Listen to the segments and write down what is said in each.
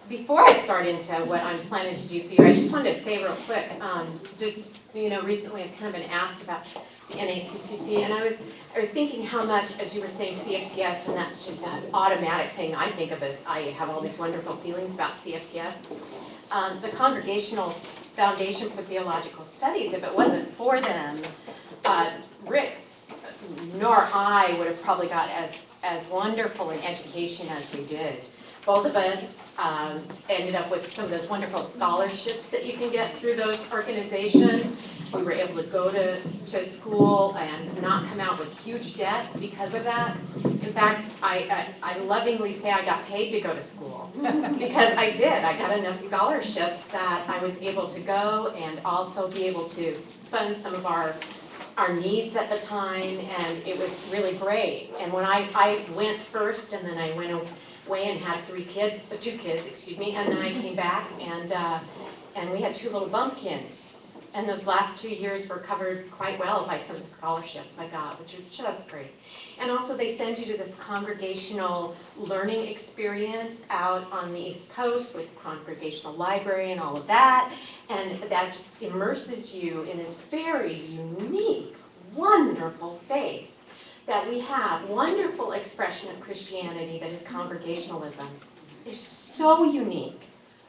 Before I start into what I'm planning to do for you, I just wanted to say real quick, recently I've kind of been asked about the NACCC, and I was thinking how much, as you were saying, CFTS, and that's just an automatic thing I think of as I have all these wonderful feelings about CFTS. The Congregational Foundation for Theological Studies, if it wasn't for them, Rick nor I would have probably got as wonderful an education as we did. Both of us ended up with some of those wonderful scholarships that you can get through those organizations. We were able to go to school and not come out with huge debt because of that. In fact, I lovingly say I got paid to go to school because I did. I got enough scholarships that I was able to go and also be able to fund some of our needs at the time, and it was really great. And when I went first, and then I went away and had two kids, and then I came back, and we had two little bumpkins. And those last 2 years were covered quite well by some of the scholarships I got, which are just great. And also they send you to this congregational learning experience out on the East Coast with the Congregational Library and all of that. And that just immerses you in this very unique, wonderful faith that we have. Wonderful expression of Christianity that is Congregationalism. It's so unique.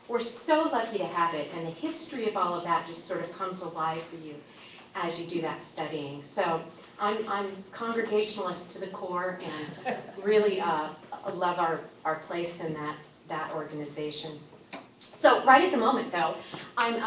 We're so lucky to have it, and the history of all of that just sort of comes alive for you as you do that studying. So I'm Congregationalist to the core, and really love our place in that organization. So right at the moment, though, I'm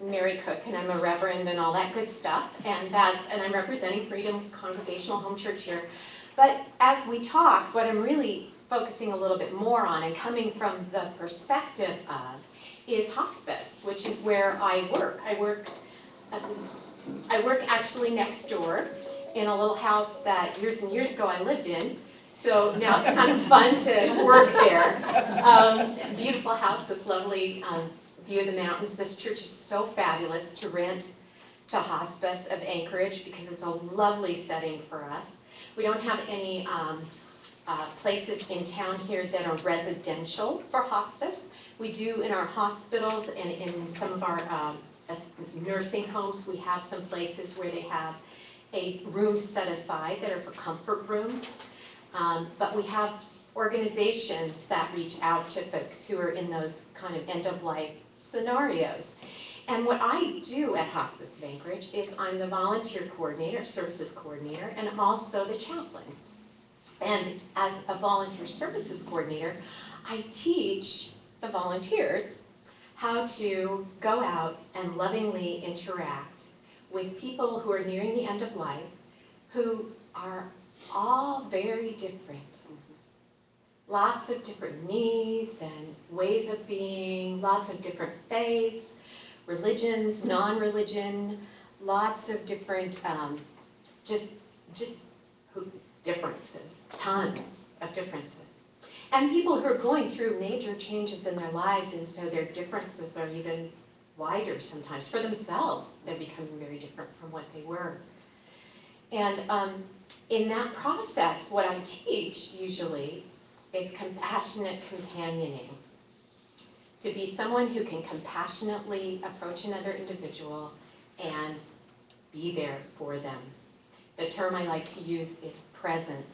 Mary Koch, and I'm a reverend and all that good stuff, and I'm representing Freedom Congregational Home Church here. But as we talked, what I'm really focusing a little bit more on and coming from the perspective of is hospice, which is where I work. I work actually next door in a little house that years and years ago I lived in. So now it's kind of fun to work there. Beautiful house with lovely view of the mountains. This church is so fabulous to rent to Hospice of Anchorage because it's a lovely setting for us. We don't have any places in town here that are residential for hospice. We do in our hospitals and in some of our nursing homes, we have some places where they have a room set aside that are for comfort rooms. But we have organizations that reach out to folks who are in those kind of end-of-life scenarios. And what I do at Hospice of Anchorage is I'm the volunteer coordinator, services coordinator, and also the chaplain. And as a volunteer services coordinator, I teach the volunteers how to go out and lovingly interact with people who are nearing the end of life, who are all very different. Lots of different needs and ways of being, lots of different faiths, religions, non-religion, lots of different, differences, tons of differences. And people who are going through major changes in their lives, and so their differences are even wider sometimes. For themselves, they're becoming very different from what they were. And in that process, what I teach usually is compassionate companioning. To be someone who can compassionately approach another individual and be there for them. The term I like to use is presence.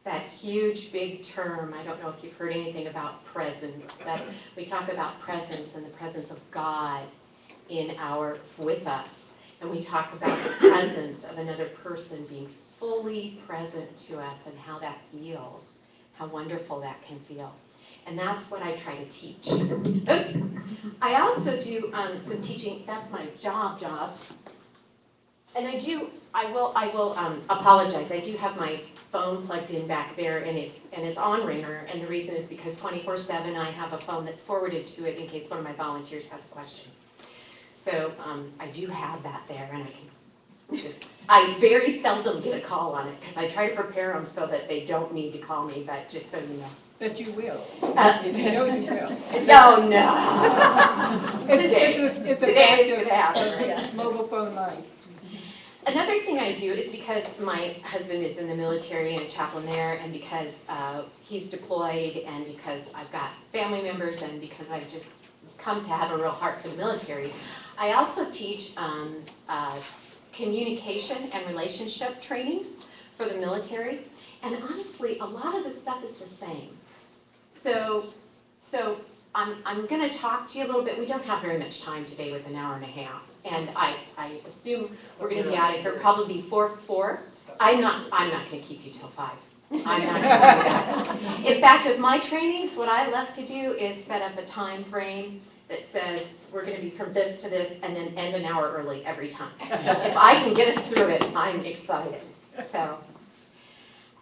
That huge, big term. I don't know if you've heard anything about presence, but we talk about presence and the presence of God with us. And we talk about the presence of another person being fully present to us and how that feels, how wonderful that can feel. And that's what I try to teach. Oops. I also do some teaching. That's my job. And I will apologize. I do have my phone plugged in back there, and it's on ringer. And the reason is because 24/7 I have a phone that's forwarded to it in case one of my volunteers has a question. So I do have that there, and I very seldom get a call on it because I try to prepare them so that they don't need to call me, but just so you know. But you will. You know you will. No. It's a Today it's going to happen. mobile phone line. Another thing I do is because my husband is in the military and a chaplain there, and because he's deployed, and because I've got family members, and because I've just come to have a real heart for the military, I also teach communication and relationship trainings for the military. And honestly, a lot of the stuff is the same. So I'm going to talk to you a little bit. We don't have very much time today with an hour and a half. And I assume we're going to be out of here probably before 4. I'm not going to keep you till 5. I'm not going to do that. In fact, with my trainings, what I love to do is set up a time frame that says we're going to be from this to this and then end an hour early every time. If I can get us through it, I'm excited. So,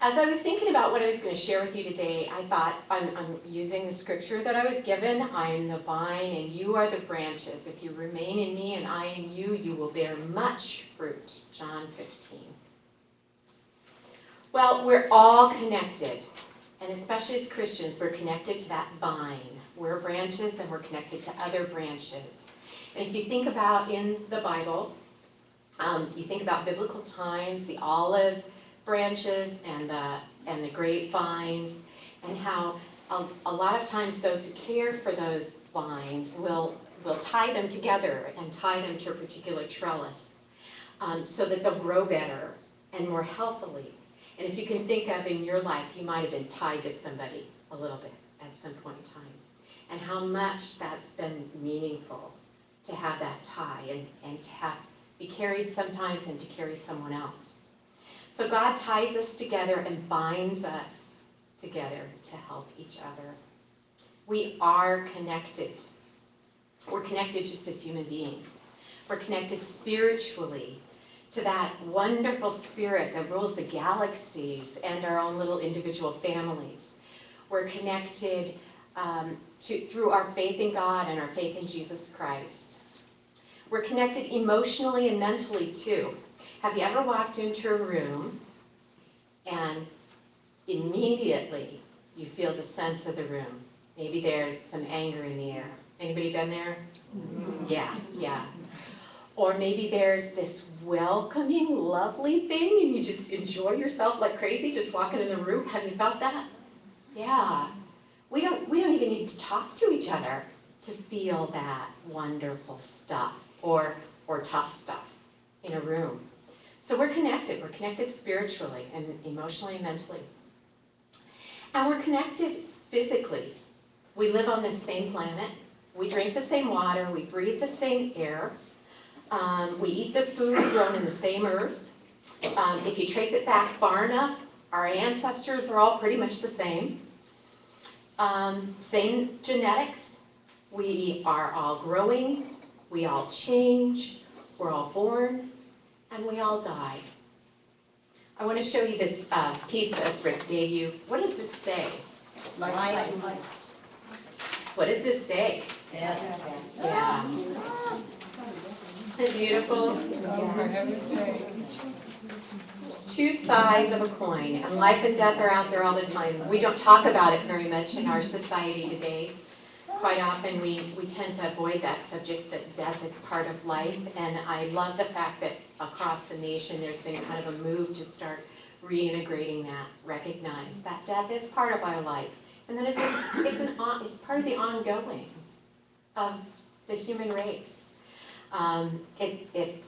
as I was thinking about what I was going to share with you today, I thought I'm using the scripture that I was given. I am the vine and you are the branches. If you remain in me and I in you, you will bear much fruit. John 15. Well, we're all connected. And especially as Christians, we're connected to that vine. We're branches and we're connected to other branches. And if you think about in the Bible, you think about biblical times, the olive branches and the grapevines, and how a lot of times those who care for those vines will tie them together and tie them to a particular trellis so that they'll grow better and more healthily. And if you can think of in your life, you might have been tied to somebody a little bit at some point in time, and how much that's been meaningful to have that tie and to be carried sometimes and to carry someone else. So God ties us together and binds us together to help each other. We are connected. We're connected just as human beings. We're connected spiritually to that wonderful spirit that rules the galaxies and our own little individual families. We're connected through our faith in God and our faith in Jesus Christ. We're connected emotionally and mentally too. Have you ever walked into a room and immediately you feel the sense of the room? Maybe there's some anger in the air. Anybody been there? Yeah. Or maybe there's this welcoming, lovely thing and you just enjoy yourself like crazy just walking in the room. Have you felt that? Yeah. We don't even need to talk to each other to feel that wonderful stuff or tough stuff in a room. So we're connected. We're connected spiritually and emotionally and mentally. And we're connected physically. We live on this same planet. We drink the same water. We breathe the same air. We eat the food grown in the same earth. If you trace it back far enough, our ancestors are all pretty much the same. Same genetics. We are all growing. We all change. We're all born. And we all die. I want to show you this piece that Rick gave you. What does this say? Life. What does this say? Death. Yeah. Isn't it beautiful? For heaven's sake. It's two sides of a coin, and life and death are out there all the time. We don't talk about it very much in our society today. Quite often we tend to avoid that subject, that death is part of life, and I love the fact that across the nation there's been kind of a move to start reintegrating that, recognize that death is part of our life, and that it's part of the ongoing of the human race. It's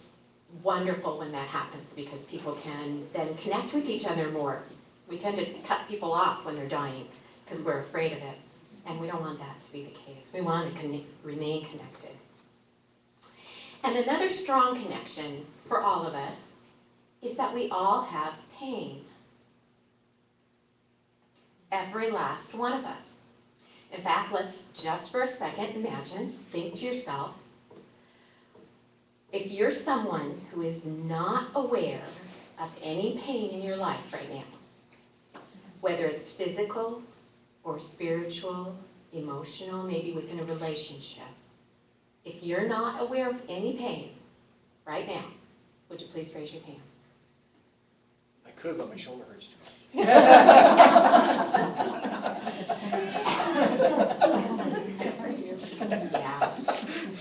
wonderful when that happens because people can then connect with each other more. We tend to cut people off when they're dying because we're afraid of it. And we don't want that to be the case. We want to remain connected. And another strong connection for all of us is that we all have pain. Every last one of us. In fact, let's just for a second imagine, think to yourself, if you're someone who is not aware of any pain in your life right now, whether it's physical, or spiritual, emotional, maybe within a relationship. If you're not aware of any pain right now, would you please raise your hand? I could, but my shoulder hurts too much. Yeah.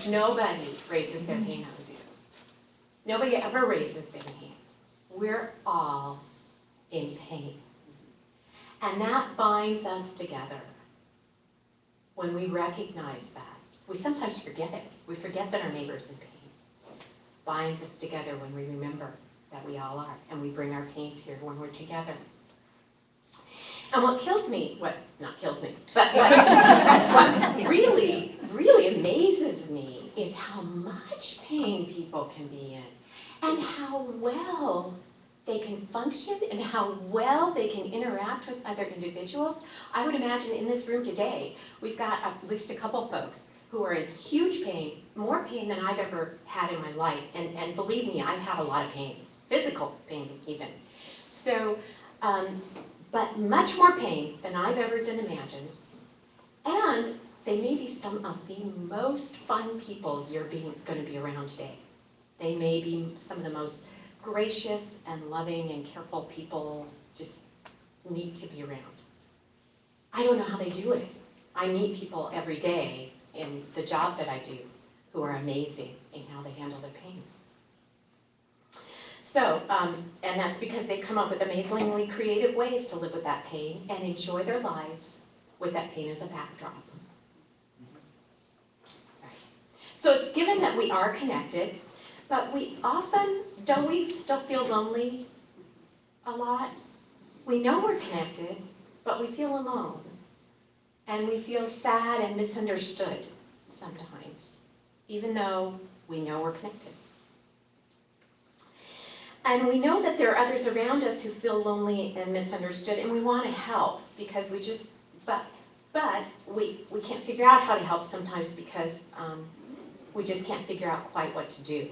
Nobody raises their hand. Nobody ever raises their hand. We're all in pain. And that binds us together when we recognize that. We sometimes forget it. We forget that our neighbor's in pain. Binds us together when we remember that we all are, and we bring our pains here when we're together. And what kills me, not kills me, but what really, really amazes me is how much pain people can be in, and how well they can function, and how well they can interact with other individuals. I would imagine in this room today, we've got at least a couple folks who are in huge pain, more pain than I've ever had in my life. And believe me, I've had a lot of pain, physical pain even. So, but much more pain than I've ever been imagined. And they may be some of the most fun people you're going to be around today. They may be some of the most gracious and loving and careful people just need to be around. I don't know how they do it. I meet people every day in the job that I do who are amazing in how they handle their pain. So, and that's because they come up with amazingly creative ways to live with that pain and enjoy their lives with that pain as a backdrop. Right. So it's given that we are connected, but we often, don't we still feel lonely a lot? We know we're connected, but we feel alone. And we feel sad and misunderstood sometimes, even though we know we're connected. And we know that there are others around us who feel lonely and misunderstood, and we want to help because we just, but we can't figure out how to help sometimes because we just can't figure out quite what to do.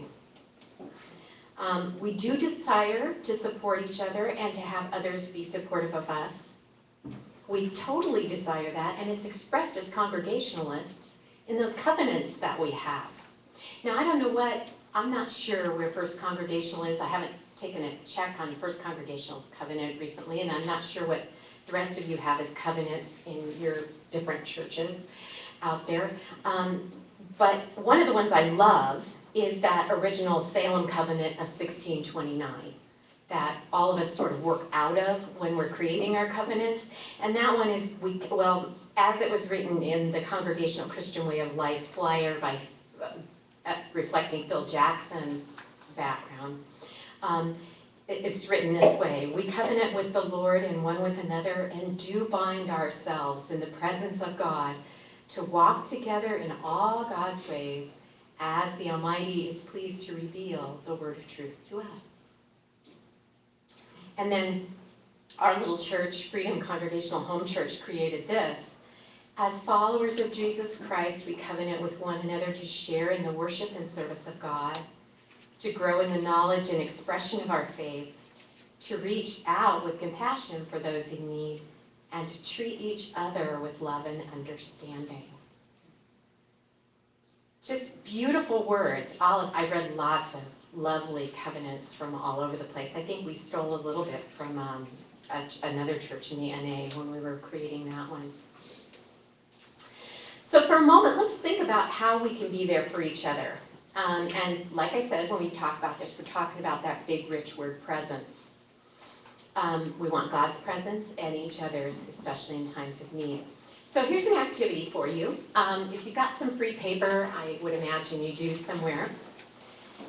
We do desire to support each other and to have others be supportive of us. We totally desire that, and it's expressed as Congregationalists in those covenants that we have. Now, I don't know I'm not sure where First Congregational is. I haven't taken a check on First Congregational's covenant recently, and I'm not sure what the rest of you have as covenants in your different churches out there. But one of the ones I love is that original Salem covenant of 1629. That all of us sort of work out of when we're creating our covenants. And that one is, as it was written in the Congregational Christian Way of Life flyer by reflecting Phil Jackson's background, it's written this way: we covenant with the Lord and one with another, and do bind ourselves in the presence of God to walk together in all God's ways, as the Almighty is pleased to reveal the word of truth to us. And then our little church, Freedom Congregational Home Church, created this. As followers of Jesus Christ, we covenant with one another to share in the worship and service of God, to grow in the knowledge and expression of our faith, to reach out with compassion for those in need, and to treat each other with love and understanding. Just beautiful words. I read lots of lovely covenants from all over the place. I think we stole a little bit from another church in the NA when we were creating that one. So for a moment, let's think about how we can be there for each other. And like I said, when we talk about this, we're talking about that big, rich word, presence. We want God's presence and each other's, especially in times of need. So here's an activity for you. If you've got some free paper, I would imagine you do somewhere.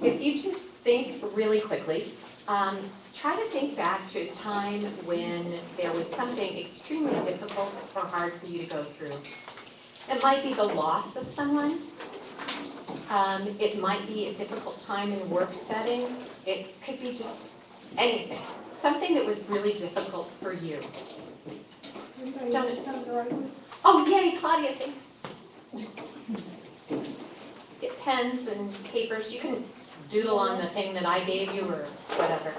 If you just think really quickly, try to think back to a time when there was something extremely difficult or hard for you to go through. It might be the loss of someone. It might be a difficult time in a work setting. It could be just anything. Something that was really difficult for you. Oh, yay, Claudia, thanks. Get pens and papers. You can doodle on the thing that I gave you or whatever.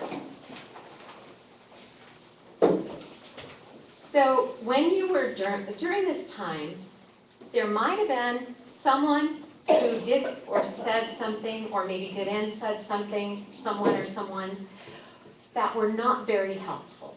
So when you were during this time, there might have been someone who did or said something, or maybe did and said something, someone or someone's, that were not very helpful.